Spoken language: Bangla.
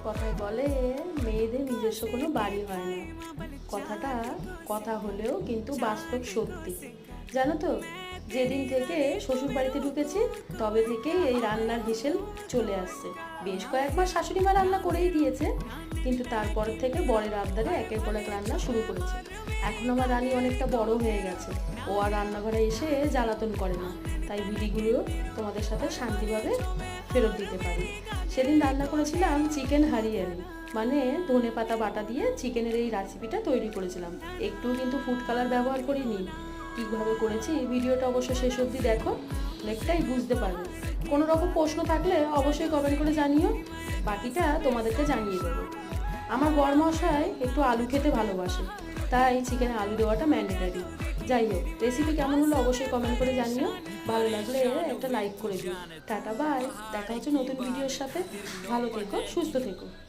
কথায় বলে মেয়েদের নিজস্ব কোনো বাড়ি হয় না। কথাটা কথা হলেও কিন্তু বাস্তব সত্যি। জানো তো, যেদিন থেকে শ্বশুর বাড়িতে ঢুকেছি তবে থেকেই এই রান্নার হিসেল চলে আসছে। বেশ কয়েকবার শাশুড়ি মা রান্না করেই দিয়েছে, কিন্তু তারপর থেকে বরের আবদারে একের পর এক রান্না শুরু করেছে। এখন আমার রানী অনেকটা বড় হয়ে গেছে, ও আর রান্নাঘরে এসে জ্বালাতন করে না, তাই বিধিগুলো তোমাদের সাথে শান্তিভাবে ফেরত দিতে পারি। সেদিন রান্না করেছিলাম চিকেন হারিয়ালি, মানে ধনে পাতা বাটা দিয়ে চিকেনের এই রেসিপিটা তৈরি করেছিলাম। একটু কিন্তু ফুড কালার ব্যবহার করিনি। কীভাবে করেছি ভিডিওটা অবশ্য শেষ অবধি দেখো, অনেকটাই বুঝতে পারবে। কোনো রকম প্রশ্ন থাকলে অবশ্যই কমেন্ট করে জানিও, বাকিটা তোমাদেরকে জানিয়ে দেবো। আমার বরমশাই একটু আলু খেতে ভালোবাসে, তাই চিকেনে আলু দেওয়াটা ম্যান্ডেটারি। যাই হোক, রেসিপি কেমন হলো অবশ্যই কমেন্ট করে জানিও, ভালো লাগলে একটা লাইক করে দিও। টাটা বাই, দেখা হচ্ছে নতুন ভিডিওর সাথে। ভালো থেকো, সুস্থ থেকো।